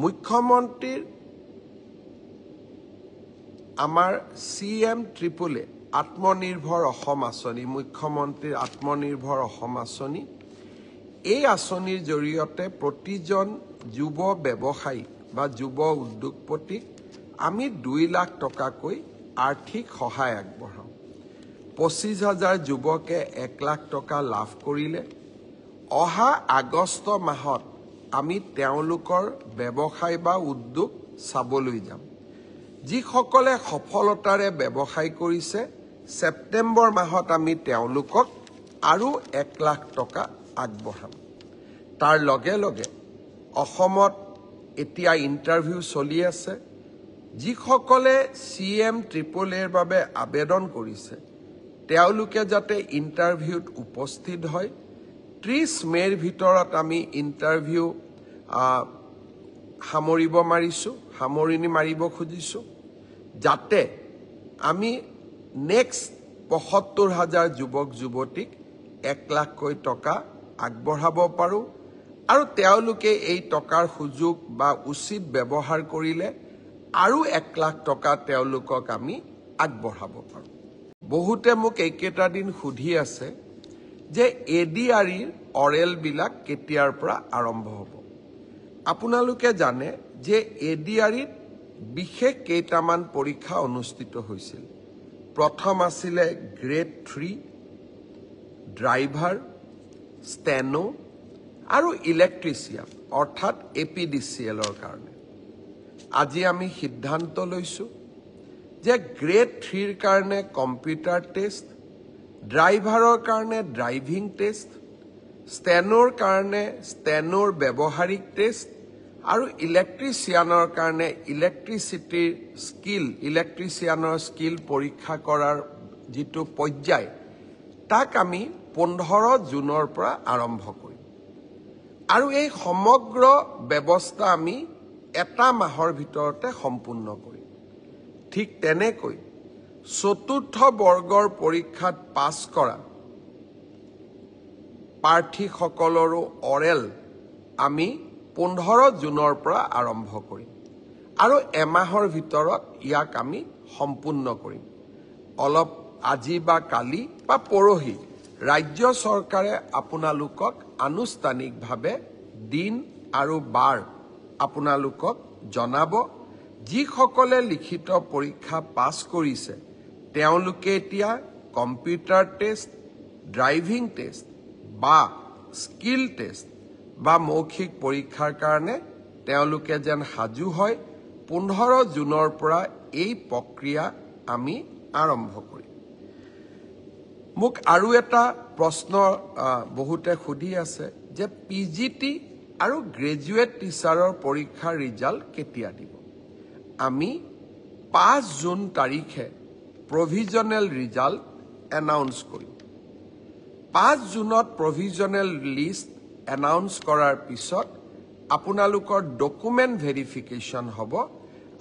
মুখ্যমন্ত্ৰীৰ আমাৰ CM ট্ৰিপলে আত্মনিৰ্ভৰ অসম আঁচনি মুখ্যমন্ত্ৰীৰ আত্মনিৰ্ভৰ অসম আঁচনি এই আঁচনিৰ জৰিয়তে প্ৰতিজন যুৱ ব্যৱসায়ী বা যুৱ উদ্যোগপতিক আমি 2 লাখ টকাকৈ আৰ্থিক সহায় আগবঢ়াওঁ 25,000 যুৱকে 1 লাখ টকা লাভ কৰিলে অহা আগষ্ট মাহত আমি তেওঁলোকৰ ব্যৱসায় বা উদ্যোগ চাবলৈ যাম যিসকলে সফলতাৰে ব্যৱসায় কৰিছে সেপ্টেম্বৰ মাহত আমি তেওঁলোকক আৰু 1 লাখ টকা আগবঢ়াম তাৰ লগে লগে অসমত এতিয়া ইন্টাৰভিউ চলি আছে যিসকলে CM ট্ৰিপলেৰ বাবে আবেদন কৰিছে তেওঁলোকে যাতে ইন্টাৰভিউত উপস্থিত হয় 30 মেৰ ভিতৰত আমি ইন্টাৰভিউ সামৰণি মাৰিব খুজিছো যাতে আমি নেক্সট ৭৫,000 যুৱক যুৱতীক 1 লাখকৈ টকা আগবঢ়াব পাৰো আৰু তেওঁলোকে এই টকাৰ সুযোগ বা উচিত ব্যৱহাৰ কৰিলে আৰু 1 লাখ টকা তেওঁলোকক আমি আগবঢ়াব পাৰো বহুতে মোক এইকেইটা দিন সুধি আছে যে ADREৰ অৰেল বিলাক কেতিয়াৰ পৰা আৰম্ভ হ'ব আপোনালোকে জানে যে ADREত বিশেষ কেইটামান পৰীক্ষা অনুষ্ঠিত হৈছিল প্ৰথম আছিল গ্ৰেড 3 ড্ৰাইভাৰ ষ্টেনো আৰু ইলেক্ট্ৰিচিয়ান অৰ্থাৎ APDCLৰ কাৰণে আজি আমি সিদ্ধান্ত লৈছো যে গ্ৰেড 3ৰ কাৰণে কম্পিউটাৰ টেষ্ট ড্ৰাইভাৰৰ কাৰণে ড্ৰাইভিং টেষ্ট ষ্টেনোৰ কাৰণে ষ্টেনোৰ ব্যৱহাৰিক টেষ্ট আৰু ইলেক্ট্ৰিচিয়ানৰ কাৰণে ইলেক্ট্ৰিচিয়ানৰ স্কিল পৰীক্ষা কৰাৰ যিটো পৰ্যায় তাক আমি 15 জুনৰ পৰা আৰম্ভ কৰিম আৰু এই সমগ্ৰ ব্যৱস্থা আমি এটা মাহৰ ভিতৰতে সম্পূৰ্ণ কৰিম ঠিক তেনেকৈ চতুৰ্থ বৰ্গৰ পৰীক্ষাত পাছ কৰা প্ৰাৰ্থীসকলৰো অৰেল আমি 15 জুনৰ পৰা আৰম্ভ কৰিম আৰু এমাহৰ ভিতৰত ইয়াক আমি সম্পূৰ্ণ কৰিম অলপ আজি বা কালি বা পৰহি ৰাজ্য চৰকাৰে আপোনালোকক আনুষ্ঠানিকভাৱে দিন আৰু বাৰ আপোনালোকক জনাব যিসকলে লিখিত পৰীক্ষা পাছ কৰিছে তেওঁলোকে এতিয়া কম্পিউটাৰ টেষ্ট ড্ৰাইভিং টেষ্ট বা স্কিল টেষ্ট বা মৌখিক পৰীক্ষাৰ কাৰণে তেওঁলোকে যেন সাজু হয় 15 জুনৰ পৰা এই প্ৰক্ৰিয়া আমি আৰম্ভ কৰিম মোক আৰু এটা প্ৰশ্ন বহুতে সুধি আছে যে PGT আৰু গ্ৰেজুৱেট টিচাৰৰ পৰীক্ষাৰ ৰিজাল্ট কেতিয়া দিব আমি 5 জুন তাৰিখে প্ৰভিজনেল ৰিজাল্ট এনাউন্স কৰিম 5 জুনত প্ৰভিজনেল লিষ্ট এনাউন্স কৰাৰ পিছত আপোনালোকৰ ডকুমেন্ট ভেৰিফিকেশন হ'ব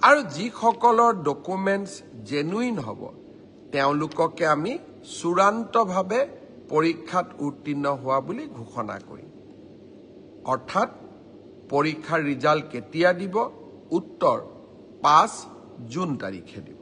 আৰু যিসকলৰ ডকুমেন্টছ জেনুইন হ'ব তেওঁলোককে আমি চূড়ান্তভাৱে পৰীক্ষাত উত্তীৰ্ণ হোৱা বুলি ঘোষণা কৰিম অৰ্থাৎ পৰীক্ষাৰ ৰিজাল্ট কেতিয়া দিব উত্তৰ 5 জুন তাৰিখে দিব